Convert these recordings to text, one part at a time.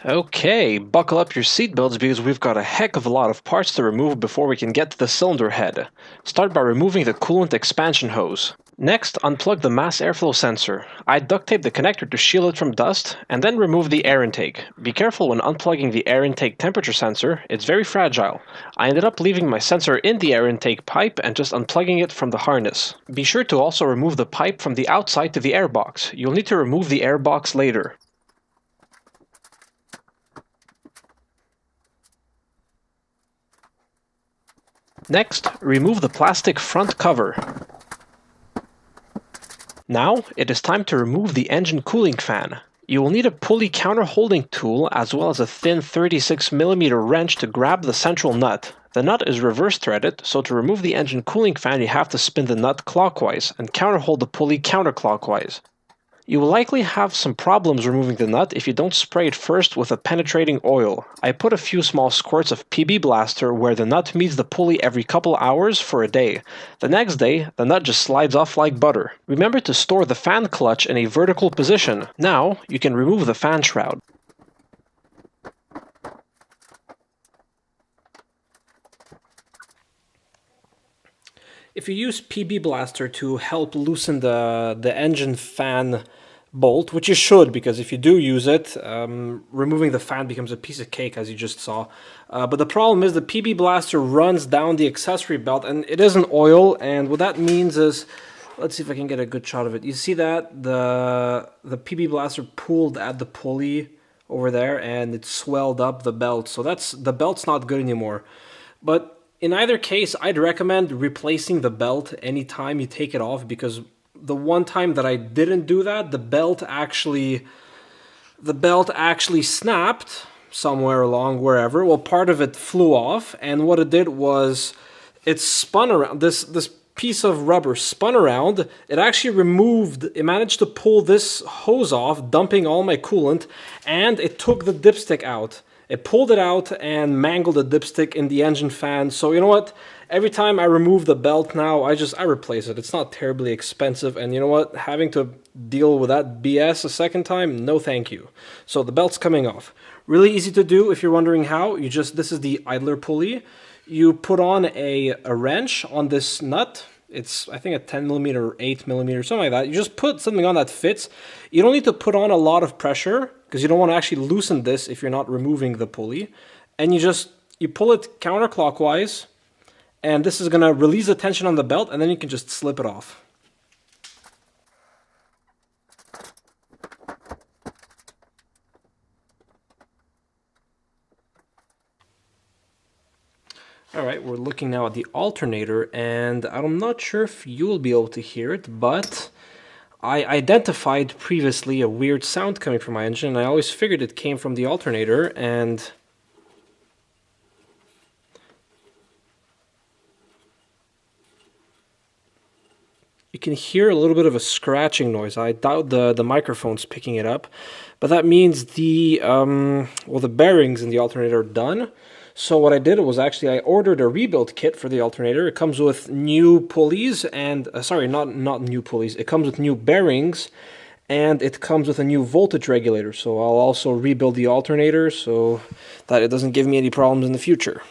Okay, buckle up your seatbelts because we've got a heck of a lot of parts to remove before we can get to the cylinder head. Start by removing the coolant expansion hose. Next, unplug the mass airflow sensor. I duct tape the connector to shield it from dust, and then remove the air intake. Be careful when unplugging the air intake temperature sensor, it's very fragile. I ended up leaving my sensor in the air intake pipe and just unplugging it from the harness. Be sure to also remove the pipe from the outside to the air box. You'll need to remove the air box later. Next, remove the plastic front cover. Now, it is time to remove the engine cooling fan. You will need a pulley counter-holding tool as well as a thin 36mm wrench to grab the central nut. The nut is reverse threaded, so to remove the engine cooling fan you have to spin the nut clockwise and counter-hold the pulley counterclockwise. You will likely have some problems removing the nut if you don't spray it first with a penetrating oil. I put a few small squirts of PB Blaster where the nut meets the pulley every couple hours for a day. The next day, the nut just slides off like butter. Remember to store the fan clutch in a vertical position. Now, you can remove the fan shroud. If you use PB Blaster to help loosen the engine fan bolt, which you should, because if you do use it, removing the fan becomes a piece of cake, as you just saw. But the problem is the PB Blaster runs down the accessory belt, and it isn't oil, and what that means is, let's see if I can get a good shot of it. You see that? The PB Blaster pulled at the pulley over there, and it swelled up the belt, so the belt's not good anymore. But in either case, I'd recommend replacing the belt anytime you take it off, because the one time that I didn't do that, the belt actually snapped somewhere along wherever. Well, part of it flew off, and what it did was it spun around. This piece of rubber spun around. It actually managed to pull this hose off, dumping all my coolant, and it took the dipstick out. It pulled it out and mangled the dipstick in the engine fan. So you know what? Every time I remove the belt now, I replace it. It's not terribly expensive. And you know what? Having to deal with that BS a second time, no thank you. So the belt's coming off. Really easy to do if you're wondering how. This is the idler pulley. You put on a wrench on this nut. It's, I think, a 10mm or 8mm, something like that. You just put something on that fits. You don't need to put on a lot of pressure because you don't want to actually loosen this if you're not removing the pulley. And you pull it counterclockwise, and this is going to release the tension on the belt, and then you can just slip it off. Alright, we're looking now at the alternator, and I'm not sure if you will be able to hear it, but I identified previously a weird sound coming from my engine, and I always figured it came from the alternator, and you can hear a little bit of a scratching noise. I doubt the microphone's picking it up, but that means the bearings in the alternator are done. So what I did was actually I ordered a rebuild kit for the alternator. It comes with new pulleys and, sorry, not new pulleys. It comes with new bearings, and it comes with a new voltage regulator. So I'll also rebuild the alternator so that it doesn't give me any problems in the future.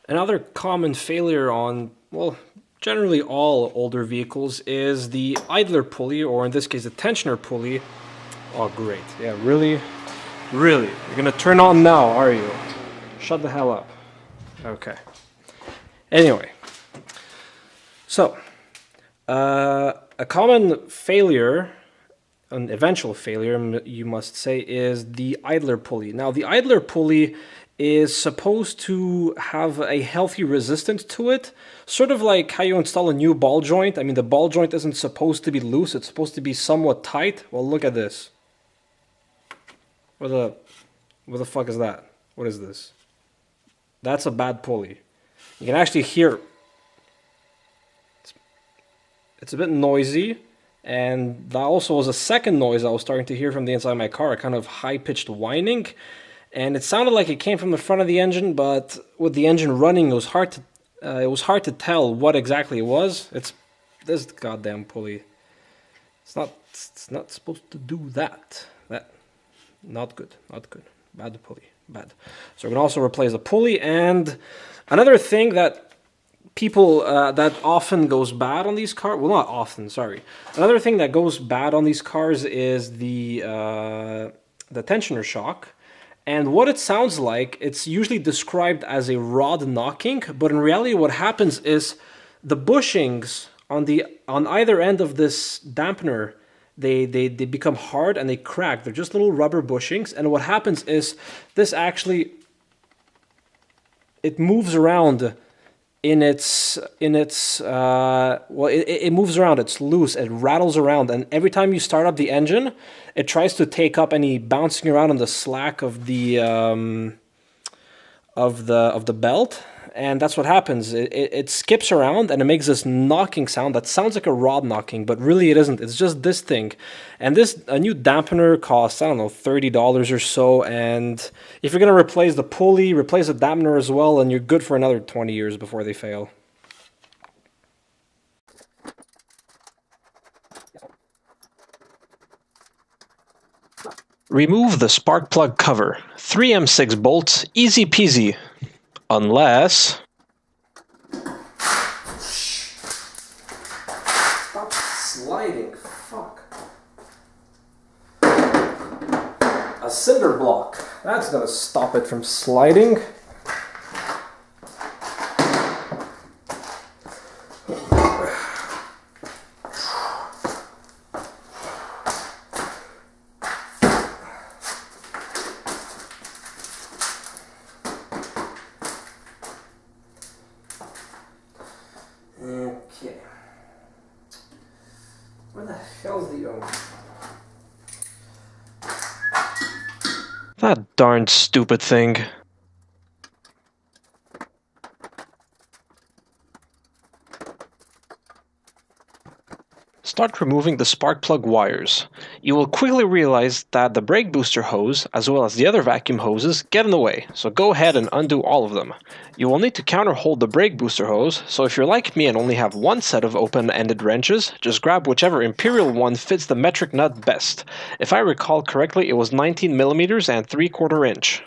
Another common failure on, well, generally all older vehicles is the idler pulley, or in this case the tensioner pulley. Oh great, yeah, really? Really? You're gonna turn on now, are you? Shut the hell up. Okay. Anyway. So, a common failure, an eventual failure, you must say, is the idler pulley. Now, the idler pulley is supposed to have a healthy resistance to it, sort of like how you install a new ball joint. I mean, the ball joint isn't supposed to be loose, it's supposed to be somewhat tight. Well, look at this. What the fuck is that? What is this? That's a bad pulley. You can actually hear. It's a bit noisy, and that also was a second noise I was starting to hear from the inside of my car, a kind of high-pitched whining, and it sounded like it came from the front of the engine, but with the engine running, it was hard to tell what exactly it was. It's this goddamn pulley. It's not supposed to do that. that not good, not good. Bad pulley, bad. So we're gonna also replace the pulley. And another thing that people that often goes bad on these cars, well, not often, sorry. Another thing that goes bad on these cars is the tensioner shock. And what it sounds like, it's usually described as a rod knocking, but in reality what happens is the bushings on either end of this dampener, they become hard and they crack. They're just little rubber bushings, and what happens is this actually, it moves around in its well, it moves around, it's loose, it rattles around, and every time you start up the engine, it tries to take up any bouncing around on the slack of the belt, and that's what happens. It skips around and it makes this knocking sound that sounds like a rod knocking, but really it isn't. It's just this thing. And a new dampener costs, I don't know, $30 or so, and if you're going to replace the pulley, replace the dampener as well, and you're good for another 20 years before they fail. Remove the spark plug cover. 3M6 bolts, easy peasy. Unless... Stop sliding, fuck. A cinder block. That's gonna stop it from sliding. Okay. Where the hell's the O? That darn stupid thing. Start removing the spark plug wires. You will quickly realize that the brake booster hose, as well as the other vacuum hoses, get in the way, so go ahead and undo all of them. You will need to counter-hold the brake booster hose, so if you're like me and only have one set of open-ended wrenches, just grab whichever Imperial one fits the metric nut best. If I recall correctly, it was 19mm and 3/4 inch.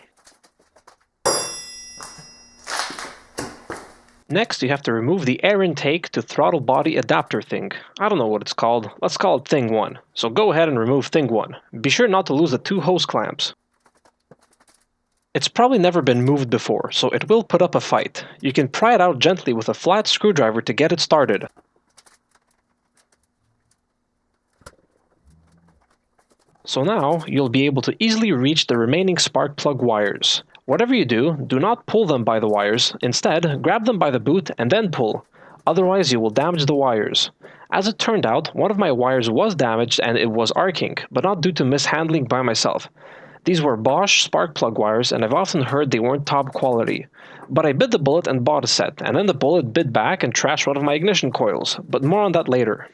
Next, you have to remove the air intake to throttle body adapter thing. I don't know what it's called. Let's call it thing 1. So go ahead and remove thing 1. Be sure not to lose the 2 hose clamps. It's probably never been moved before, so it will put up a fight. You can pry it out gently with a flat screwdriver to get it started. So now, you'll be able to easily reach the remaining spark plug wires. Whatever you do, do not pull them by the wires. Instead, grab them by the boot and then pull. Otherwise, you will damage the wires. As it turned out, one of my wires was damaged and it was arcing, but not due to mishandling by myself. These were Bosch spark plug wires, and I've often heard they weren't top quality. But I bit the bullet and bought a set, and then the bullet bit back and trashed one of my ignition coils, but more on that later.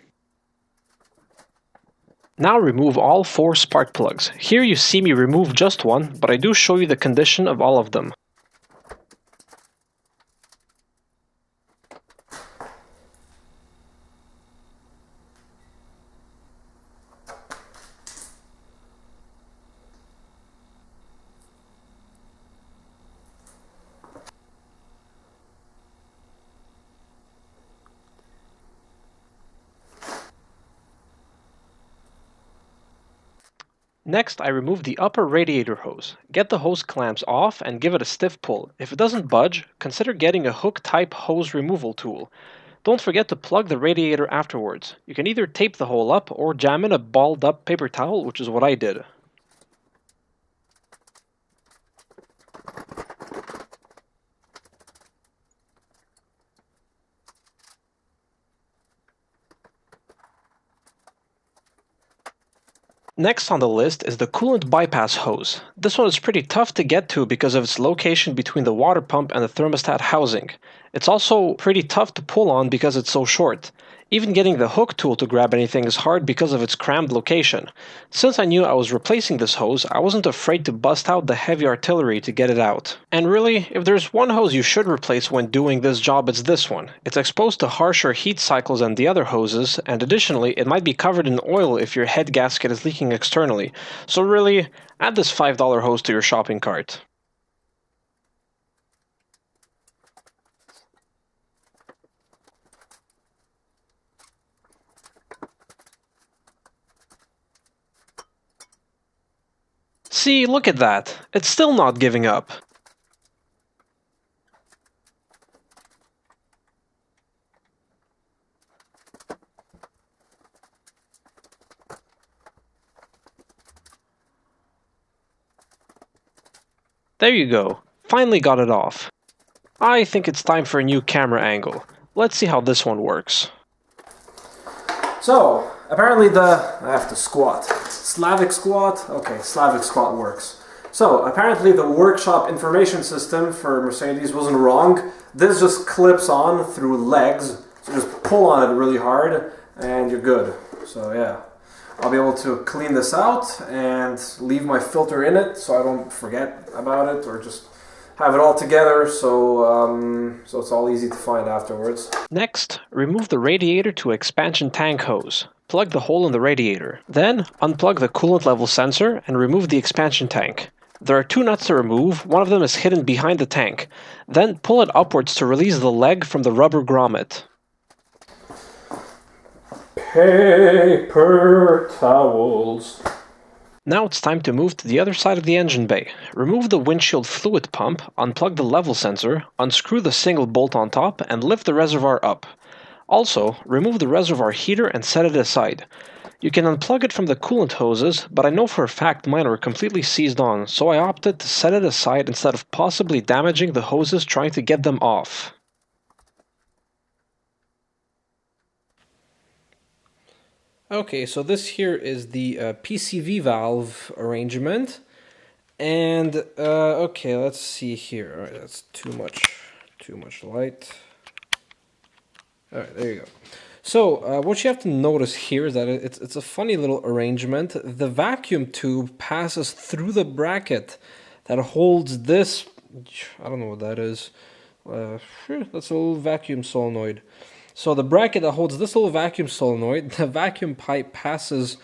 Now remove all 4 spark plugs. Here you see me remove just one, but I do show you the condition of all of them. Next, I remove the upper radiator hose. Get the hose clamps off and give it a stiff pull. If it doesn't budge, consider getting a hook-type hose removal tool. Don't forget to plug the radiator afterwards. You can either tape the hole up or jam in a balled-up paper towel, which is what I did. Next on the list is the coolant bypass hose. This one is pretty tough to get to because of its location between the water pump and the thermostat housing. It's also pretty tough to pull on because it's so short. Even getting the hook tool to grab anything is hard because of its crammed location. Since I knew I was replacing this hose, I wasn't afraid to bust out the heavy artillery to get it out. And really, if there's one hose you should replace when doing this job, it's this one. It's exposed to harsher heat cycles than the other hoses, and additionally, it might be covered in oil if your head gasket is leaking externally. So really, add this $5 hose to your shopping cart. See, look at that. It's still not giving up. There you go. Finally got it off. I think it's time for a new camera angle. Let's see how this one works. So, apparently I have to squat. Slavic squat? Okay, Slavic squat works. So, apparently the workshop information system for Mercedes wasn't wrong. This just clips on through legs. So just pull on it really hard and you're good. So yeah, I'll be able to clean this out and leave my filter in it so I don't forget about it, or just have it all together so it's all easy to find afterwards. Next, remove the radiator to expansion tank hose. Plug the hole in the radiator. Then, unplug the coolant level sensor and remove the expansion tank. There are two nuts to remove, one of them is hidden behind the tank. Then pull it upwards to release the leg from the rubber grommet. Paper towels. Now it's time to move to the other side of the engine bay. Remove the windshield fluid pump, unplug the level sensor, unscrew the single bolt on top, and lift the reservoir up. Also, remove the reservoir heater and set it aside. You can unplug it from the coolant hoses, but I know for a fact mine were completely seized on, so I opted to set it aside instead of possibly damaging the hoses trying to get them off. Okay, so this here is the PCV valve arrangement, and okay, let's see here. All right, that's too much light. All right, there you go. So what you have to notice here is that it's a funny little arrangement. The vacuum tube passes through the bracket that holds this. I don't know what that is. That's a little vacuum solenoid. So the bracket that holds this little vacuum solenoid, the vacuum pipe passes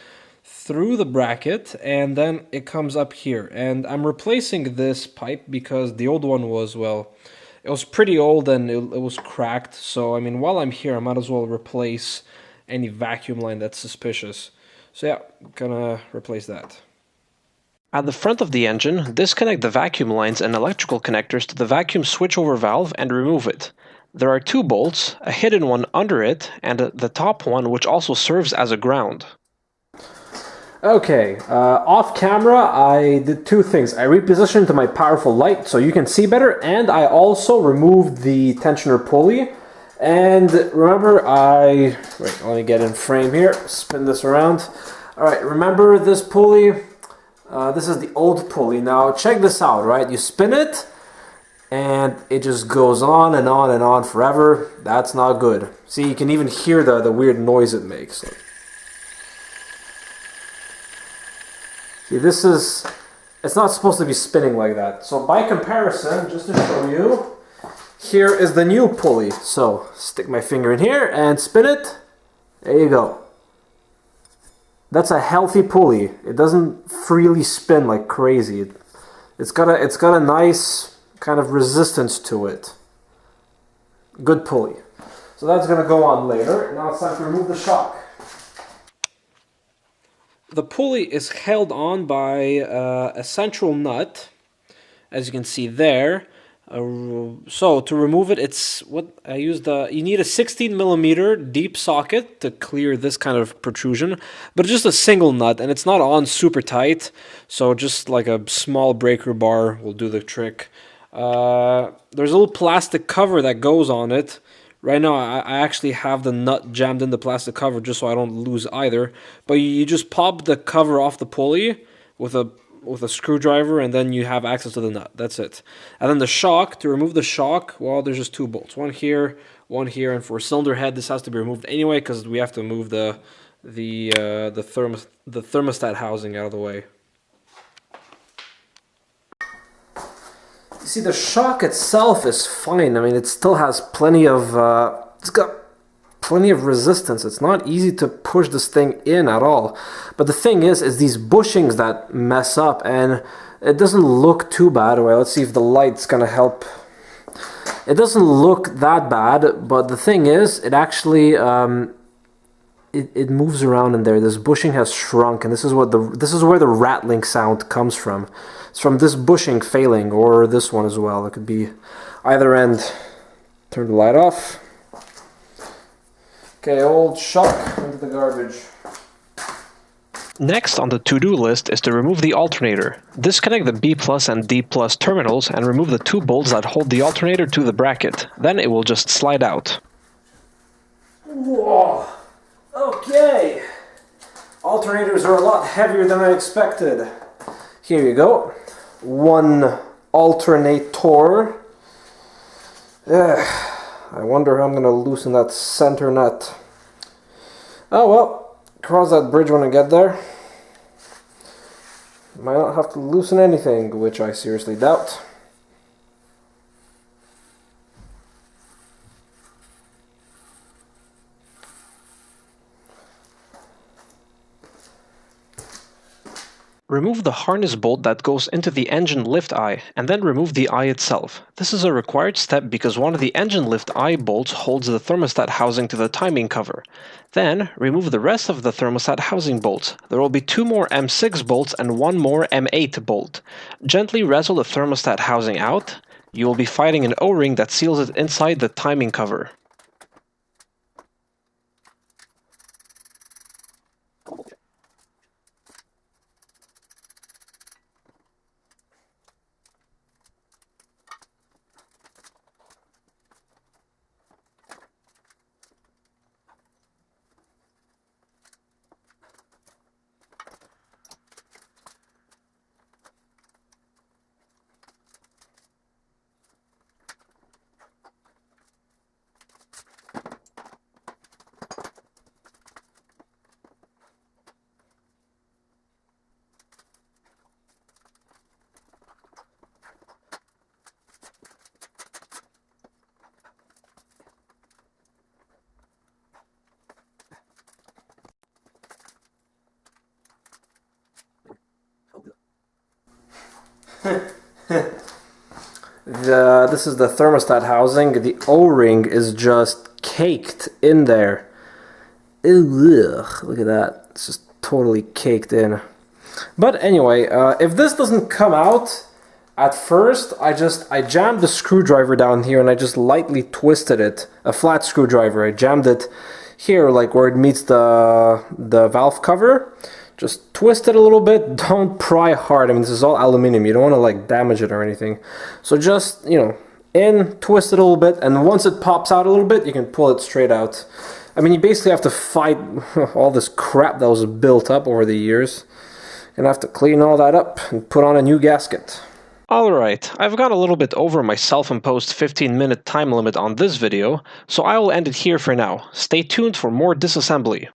through the bracket and then it comes up here. And I'm replacing this pipe because the old one was, well, it was pretty old and it was cracked. So, I mean, while I'm here, I might as well replace any vacuum line that's suspicious. So yeah, I'm gonna replace that. At the front of the engine, disconnect the vacuum lines and electrical connectors to the vacuum switchover valve and remove it. There are two bolts, a hidden one under it, and the top one which also serves as a ground. Okay, off camera I did two things. I repositioned to my powerful light so you can see better, and I also removed the tensioner pulley. And remember wait, let me get in frame here, spin this around. Alright, remember this pulley? This is the old pulley. Now check this out, right? You spin it, and it just goes on and on and on forever. That's not good. See, you can even hear the weird noise it makes. See, it's not supposed to be spinning like that. So by comparison, just to show you, here is the new pulley. So stick my finger in here and spin it. There you go. That's a healthy pulley. It doesn't freely spin like crazy. It's got a nice kind of resistance to it. Good pulley. So that's going to go on later. Now it's time to remove the shock. The pulley is held on by a central nut, as you can see there. So to remove it, you need a 16mm deep socket to clear this kind of protrusion, but just a single nut, and it's not on super tight, so just like a small breaker bar will do the trick. There's a little plastic cover that goes on it. Right now I actually have the nut jammed in the plastic cover just so I don't lose either. But you just pop the cover off the pulley with a screwdriver, and then you have access to the nut. That's it. And then the shock, to remove the shock, well, there's just two bolts. One here one here, and for cylinder head, this has to be removed anyway because we have to move the thermostat housing out of the way. You see, the shock itself is fine. I mean, it still has plenty of it's got plenty of resistance. It's not easy to push this thing in at all. But the thing is these bushings that mess up, and it doesn't look too bad. Well, let's see if the light's gonna help. It doesn't look that bad, but the thing is, it actually it moves around in there. This bushing has shrunk, and this is where the rattling sound comes from. It's from this bushing failing, or this one as well. It could be either end. Turn the light off. Okay, old shock into the garbage. Next on the to-do list is to remove the alternator. Disconnect the B plus and D plus terminals and remove the 2 bolts that hold the alternator to the bracket. Then it will just slide out. Whoa! Okay! Alternators are a lot heavier than I expected. Here you go. One alternator. I wonder how I'm going to loosen that center nut. Oh well, cross that bridge when I get there. Might not have to loosen anything, which I seriously doubt. Remove the harness bolt that goes into the engine lift eye, and then remove the eye itself. This is a required step because one of the engine lift eye bolts holds the thermostat housing to the timing cover. Then, remove the rest of the thermostat housing bolts. There will be 2 more M6 bolts and 1 more M8 bolt. Gently wrestle the thermostat housing out. You will be fighting an O-ring that seals it inside the timing cover. This is the thermostat housing. The O-ring is just caked in there. Ugh, look at that. It's just totally caked in. But anyway, if this doesn't come out at first, I jammed the screwdriver down here and I just lightly twisted it. A flat screwdriver. I jammed it here, like where it meets the valve cover. Just twist it a little bit. Don't pry hard. I mean, this is all aluminum. You don't want to like damage it or anything. So just, you know, twist it a little bit, and once it pops out a little bit, you can pull it straight out. I mean, you basically have to fight all this crap that was built up over the years. You're gonna have to clean all that up and put on a new gasket. Alright, I've gone a little bit over my self-imposed 15-minute time limit on this video, so I will end it here for now. Stay tuned for more disassembly.